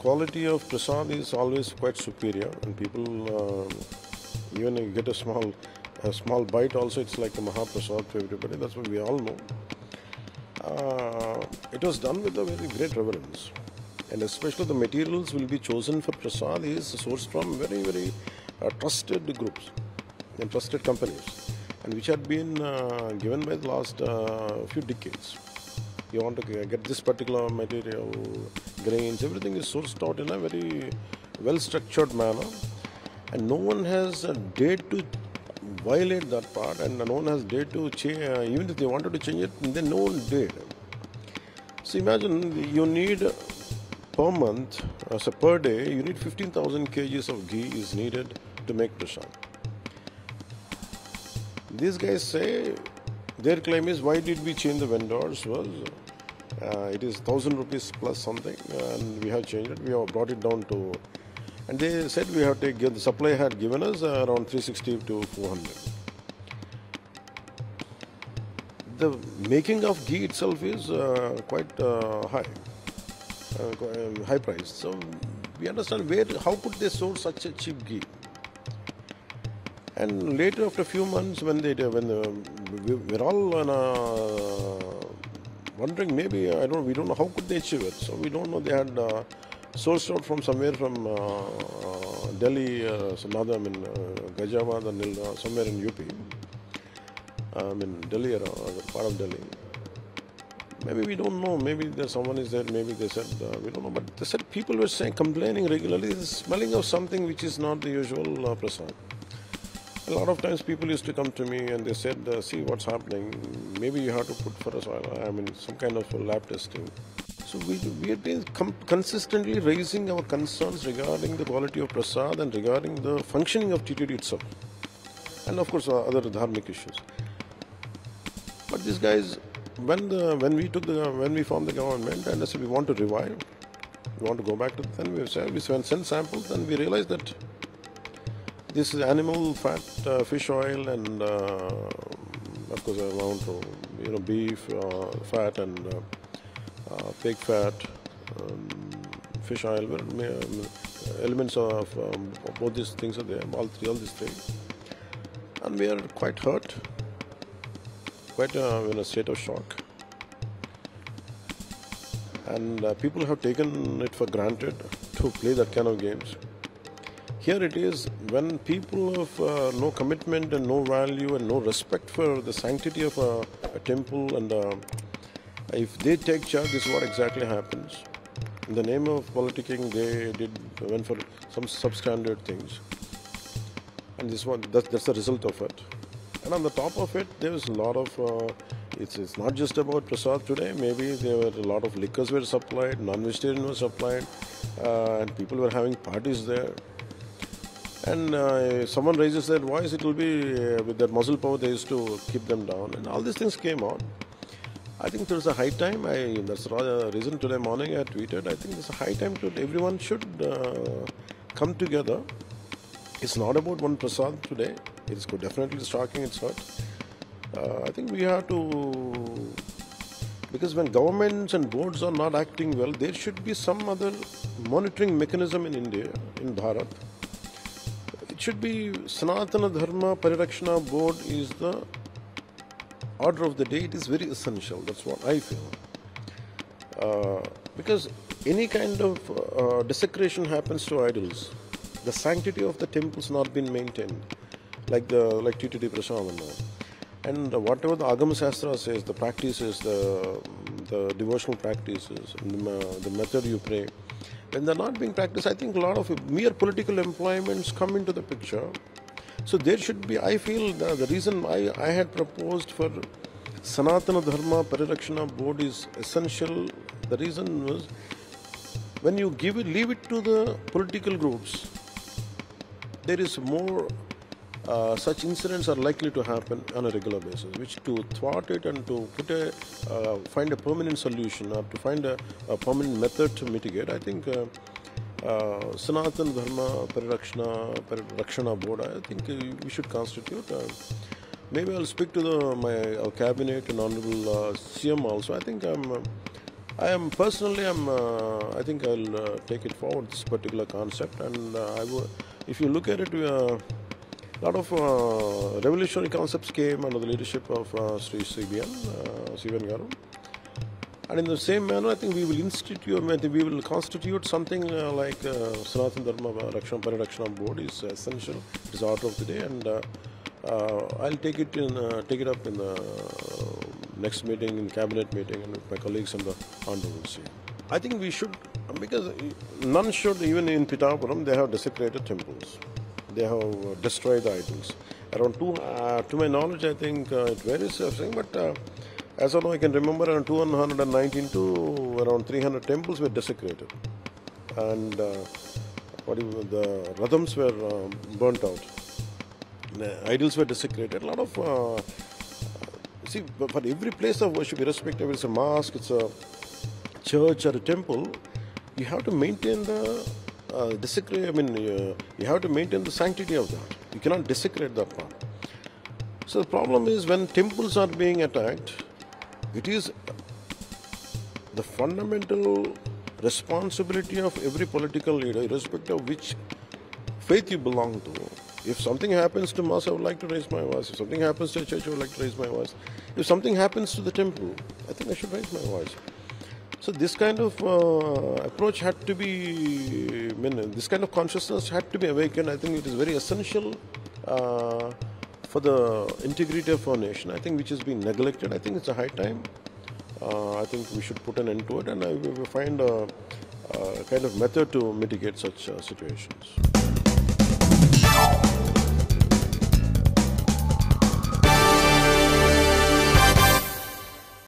quality of prasad is always quite superior, and people even if you get a small bite also, it's like a Mahaprasad to everybody. That's what we all know. It was done with a very great reverence, and especially the materials will be chosen for prasad is sourced from very trusted groups and trusted companies, and which had been given by the last few decades. You want to get this particular material, grains, everything is sourced out in a very well structured manner, and no one has dared to violate that part, and no one has dared to change. Even if they wanted to change it, then no one dared. So imagine you need per month, so per day, you need 15,000 kgs of ghee is needed to make prasad. These guys say, their claim is, why did we change the vendors? Was it is 1,000 rupees plus something, and we have changed it. We have brought it down to, and they said we have to give, the supply had given us around 360 to 400. The making of ghee itself is quite high price. So we understand how could they source such a cheap ghee? And later, after a few months, we were all wondering, maybe we don't know how could they achieve it. So we don't know, they had sourced out from somewhere from Delhi, Ghaziabad and somewhere in UP. Delhi, or part of Delhi. Maybe we don't know. Maybe someone is there. Maybe they said we don't know. But they said people were complaining regularly, smelling of something which is not the usual prasad. A lot of times people used to come to me and they said, see what's happening, maybe you have to put for us some kind of lab testing. So we have been consistently raising our concerns regarding the quality of prasad and regarding the functioning of TTD itself, and of course other dharmic issues. But these guys, when we formed the government and I said we want to revive, we want to go back to, then we sent samples, and we realized that this is animal fat, fish oil, and of course amount of beef fat and pig fat, fish oil. Elements of both these things are there. All these three, and we are quite hurt, quite in a state of shock. And people have taken it for granted to play that kind of games. Here it is, when people of no commitment and no value and no respect for the sanctity of a temple, and if they take charge, this is what exactly happens. In the name of politicking, they went for some substandard things, and that's the result of it. And on the top of it, there is a lot of. It's not just about prasad today. Maybe there were a lot of liquors were supplied, non-vegetarian was supplied, and people were having parties there. And someone raises their voice, it will be with their muscle power, they used to keep them down. And all these things came out. I think there's a high time. That's the reason today morning I tweeted. I think there's a high time everyone should come together. It's not about one prasad today. It's definitely shocking, it's hurt. I think we have to, because when governments and boards are not acting well, there should be some other monitoring mechanism in India, in Bharat. It should be Sanatana Dharma Parirakshana Board is the order of the day. It is very essential. That's what I feel. Because any kind of desecration happens to idols. The sanctity of the temples not been maintained, like TTD Prasad. And whatever the Agama Shastra says, the practices, the devotional practices, the method you pray, when they're not being practiced, I think a lot of mere political employments come into the picture. So there should be, I feel, the reason I had proposed for Sanatana Dharma Parirakshana Board is essential. The reason was, when you leave it to the political groups, there is more such incidents are likely to happen on a regular basis, which to thwart it and to find a permanent solution or to find a permanent method to mitigate, I think Sanatana Dharma Parirakshana Board, I think we should constitute. Maybe I'll speak to our cabinet and Honorable CM also. I think I am personally, I think I'll take it forward, this particular concept, and if you look at it, a lot of revolutionary concepts came under the leadership of Sri CBN Garu. And in the same manner, I think we will we will constitute something like Sanatana Dharma Parakshana Board is essential. It is order of the day, and I'll take it up in the next meeting, in cabinet meeting, and with my colleagues and the honorables here. I think we should, because none should, even in Pitapuram, they have desecrated temples. They have destroyed the idols. Around to my knowledge, I think it varies, but as of now, I can remember around 219 to around 300 temples were desecrated, and the radhams were burnt out. The idols were desecrated. A lot of for every place of worship, irrespective if it's a mosque, it's a church or a temple, you have to maintain the you have to maintain the sanctity of that. You cannot desecrate that part. So the problem is when temples are being attacked, it is the fundamental responsibility of every political leader, irrespective of which faith you belong to. If something happens to mosque, I would like to raise my voice. If something happens to a church, I would like to raise my voice. If something happens to the temple, I think I should raise my voice. So this kind of approach had to be, this kind of consciousness had to be awakened. I think it is very essential for the integrity of our nation, I think, which has been neglected. I think it's a high time. I think we should put an end to it, and we will find a kind of method to mitigate such situations.